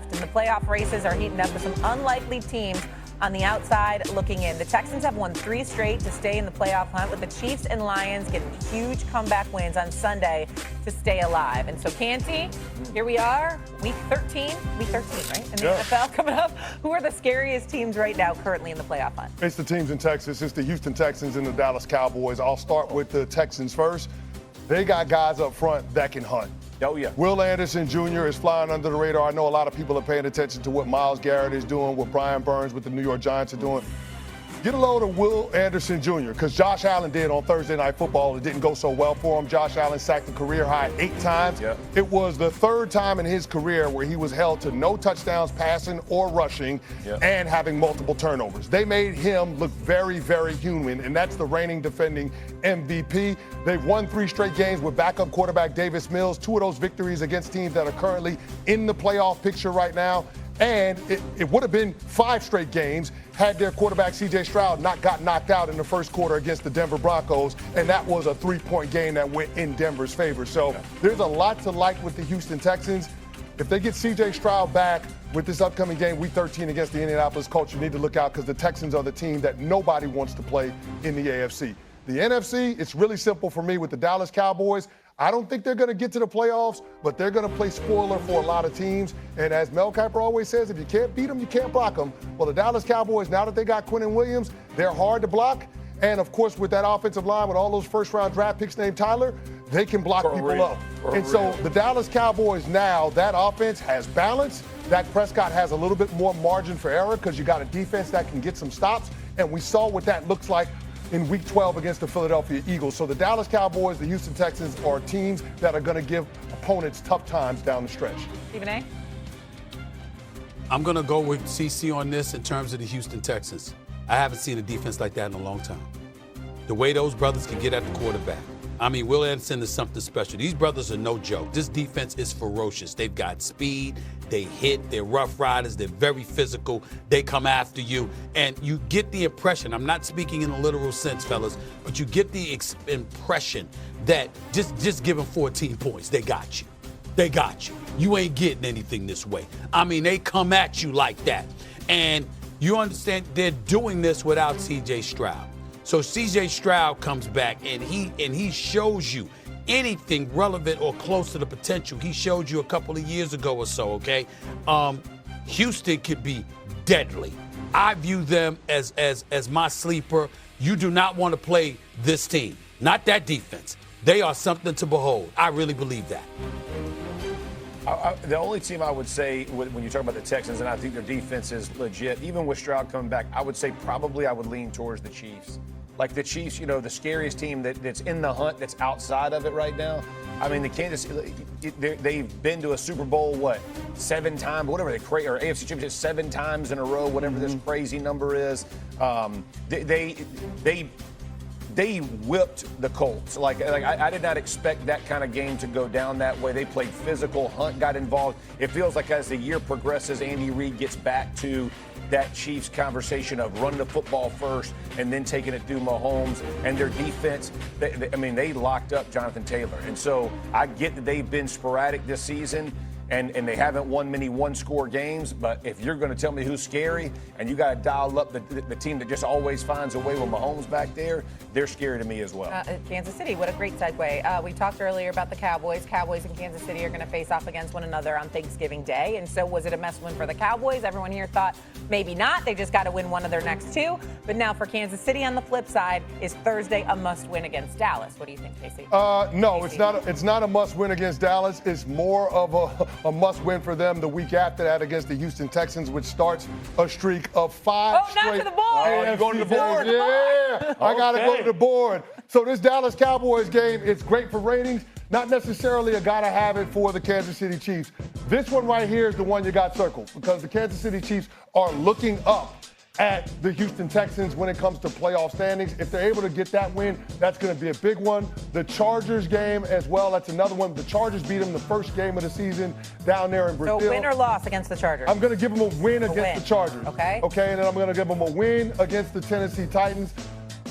And the playoff races are heating up with some unlikely teams on the outside looking in. The Texans have won 3 straight to stay in the playoff hunt, with the Chiefs and Lions getting huge comeback wins on Sunday to stay alive. And so, Canty, here we are, week 13, right, in the NFL coming up. Who are the scariest teams right now currently in the playoff hunt? It's the teams in Texas. It's the Houston Texans and the Dallas Cowboys. I'll start with the Texans first. They got guys up front that can hunt. Oh, yeah. Will Anderson Jr. is flying under the radar. I know a lot of people are paying attention to what Myles Garrett is doing, what Brian Burns with the New York Giants are doing. Get a load of Will Anderson Jr., because Josh Allen did on Thursday Night Football. It didn't go so well for him. Josh Allen sacked the career high 8 times. Yep. It was the 3rd time in his career where he was held to no touchdowns passing or rushing and having multiple turnovers. They made him look very, very human, and that's the reigning defending MVP. They've won 3 straight games with backup quarterback Davis Mills. 2 of those victories against teams that are currently in the playoff picture right now. And it would have been 5 straight games had their quarterback C.J. Stroud not got knocked out in the first quarter against the Denver Broncos, and that was a 3-point game that went in Denver's favor. So there's a lot to like with the Houston Texans. If they get C.J. Stroud back with this upcoming game, Week 13 against the Indianapolis Colts, you need to look out, because the Texans are the team that nobody wants to play in the AFC. The NFC, it's really simple for me with the Dallas Cowboys. I don't think they're going to get to the playoffs, but they're going to play spoiler for a lot of teams. And as Mel Kiper always says, if you can't beat them, you can't block them. Well, the Dallas Cowboys, now that they got Quinnen Williams, they're hard to block. And, of course, with that offensive line, with all those first-round draft picks named Tyler, they can block people up. And so the Dallas Cowboys now, that offense has balance. Dak Prescott has a little bit more margin for error, because you got a defense that can get some stops. And we saw what that looks like in Week 12 against the Philadelphia Eagles. So the Dallas Cowboys, the Houston Texans are teams that are going to give opponents tough times down the stretch. Stephen A? I'm going to go with CC on this in terms of the Houston Texans. I haven't seen a defense like that in a long time. The way those brothers can get at the quarterback. I mean, Will Anderson is something special. These brothers are no joke. This defense is ferocious. They've got speed. They hit. They're rough riders. They're very physical. They come after you. And you get the impression, I'm not speaking in a literal sense, fellas, but you get the impression that just give them 14 points. They got you. They got you. You ain't getting anything this way. I mean, they come at you like that. And you understand they're doing this without C.J. Stroud. So C.J. Stroud comes back, and he shows you anything relevant or close to the potential he showed you a couple of years ago or so, okay? Houston could be deadly. I view them as my sleeper. You do not want to play this team, not that defense. They are something to behold. I really believe that. The only team I would say, when you talk about the Texans, and I think their defense is legit, even with Stroud coming back, I would say probably I would lean towards the Chiefs. Like the Chiefs, you know, the scariest team that's in the hunt, that's outside of it right now. I mean, the Kansas, they've been to a Super Bowl, 7 times, whatever or AFC Championship 7 times in a row, whatever this crazy number is. They whipped the Colts. Like I did not expect that kind of game to go down that way. They played physical. Hunt got involved. It feels like as the year progresses, Andy Reid gets back to that Chiefs conversation of running the football first and then taking it through Mahomes. And their defense, they locked up Jonathan Taylor. And so I get that they've been sporadic this season. And they haven't won many one-score games, but if you're going to tell me who's scary and you got to dial up the team that just always finds a way with Mahomes back there, they're scary to me as well. Kansas City, what a great segue. We talked earlier about the Cowboys. Cowboys and Kansas City are going to face off against one another on Thanksgiving Day. And so was it a must win for the Cowboys? Everyone here thought maybe not. They just got to win one of their next 2. But now for Kansas City on the flip side, is Thursday a must win against Dallas? What do you think, Casey? No, it's not a must win against Dallas. It's more of a must-win for them the week after that against the Houston Texans, which starts a streak of 5 straight. Not to the board. Oh, you're going to the board? Yeah, I got to go to the board. So this Dallas Cowboys game, it's great for ratings. Not necessarily a gotta have it for the Kansas City Chiefs. This one right here is the one you got circled, because the Kansas City Chiefs are looking up at the Houston Texans when it comes to playoff standings. If they're able to get that win, that's going to be a big one. The Chargers game as well, that's another one. The Chargers beat them the first game of the season down there in Brazil. So win or loss against the Chargers? I'm going to give them a win against the Chargers. Okay. Okay, and then I'm going to give them a win against the Tennessee Titans.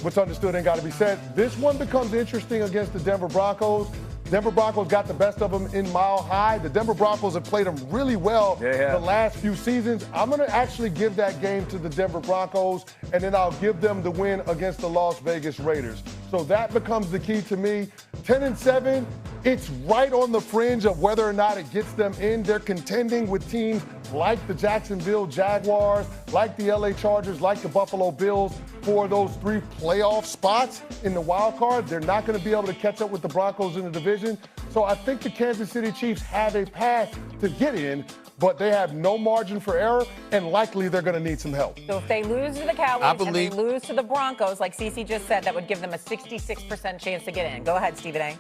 What's understood ain't got to be said. This one becomes interesting against the Denver Broncos. Denver Broncos got the best of them in Mile High. The Denver Broncos have played them really well the last few seasons. I'm going to actually give that game to the Denver Broncos, and then I'll give them the win against the Las Vegas Raiders. So that becomes the key to me. 10-7, it's right on the fringe of whether or not it gets them in. They're contending with teams like the Jacksonville Jaguars, like the LA Chargers, like the Buffalo Bills for those 3 playoff spots in the wild card. They're not going to be able to catch up with the Broncos in the division. So I think the Kansas City Chiefs have a path to get in, but they have no margin for error, and likely they're going to need some help. So if they lose to the Cowboys and they lose to the Broncos, like Cece just said, that would give them a 66% chance to get in. Go ahead, Stephen A.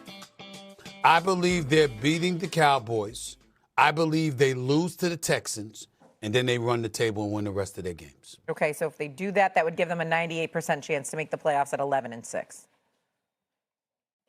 I believe they're beating the Cowboys. I believe they lose to the Texans, and then they run the table and win the rest of their games. Okay, so if they do that, that would give them a 98% chance to make the playoffs at 11-6.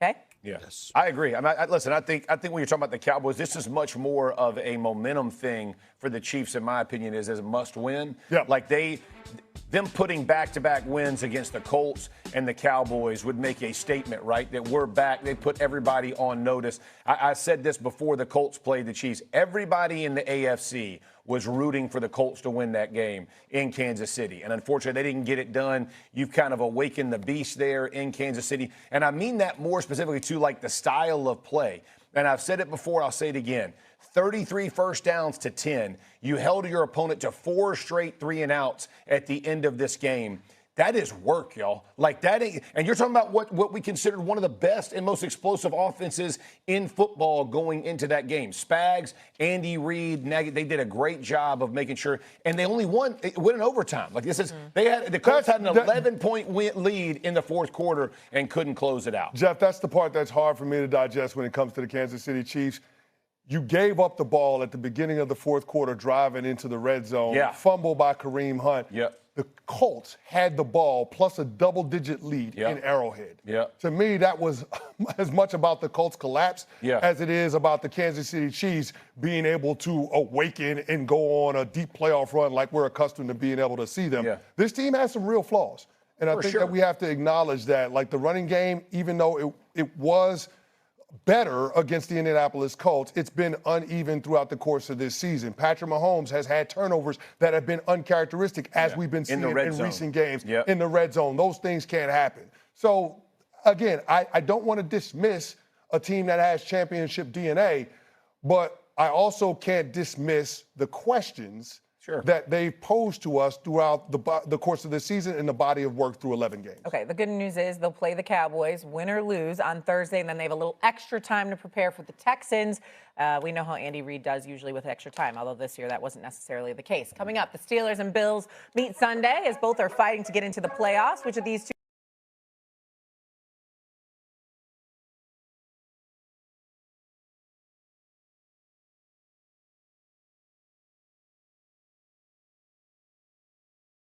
Okay? Yes, I agree. I mean, listen, I think when you're talking about the Cowboys, this is much more of a momentum thing for the Chiefs, in my opinion, is as a must-win. Yeah. Like them putting back-to-back wins against the Colts and the Cowboys would make a statement, right? That we're back. They put everybody on notice. I said this before the Colts played the Chiefs. Everybody in the AFC was rooting for the Colts to win that game in Kansas City. And unfortunately, they didn't get it done. You've kind of awakened the beast there in Kansas City. And I mean that more specifically to like the style of play. And I've said it before, I'll say it again. 33 first downs to 10. You held your opponent to 4 straight 3-and-outs at the end of this game. That is work, y'all. Like that ain't, and you're talking about what we considered one of the best and most explosive offenses in football going into that game. Spags, Andy Reid, Nagy, they did a great job of making sure, and they only won in overtime. Like this is, the Colts had an 11-point lead in the fourth quarter and couldn't close it out. Jeff, that's the part that's hard for me to digest when it comes to the Kansas City Chiefs. You gave up the ball at the beginning of the fourth quarter driving into the red zone. Fumble by Kareem Hunt. The Colts had the ball plus a double-digit lead in Arrowhead. To me, that was as much about the Colts' collapse as it is about the Kansas City Chiefs being able to awaken and go on a deep playoff run like we're accustomed to being able to see them. This team has some real flaws. And I think that we have to acknowledge that. Like the running game, even though it was better against the Indianapolis Colts, it's been uneven throughout the course of this season. Patrick Mahomes has had turnovers that have been uncharacteristic, as we've been seeing in recent games in the red zone. Those things can't happen. So, again, I don't want to dismiss a team that has championship DNA, but I also can't dismiss the questions that they've posed to us throughout the course of the season and the body of work through 11 games. Okay, the good news is they'll play the Cowboys, win or lose, on Thursday, and then they have a little extra time to prepare for the Texans. We know how Andy Reid does usually with extra time, although this year that wasn't necessarily the case. Coming up, the Steelers and Bills meet Sunday as both are fighting to get into the playoffs. Which of these two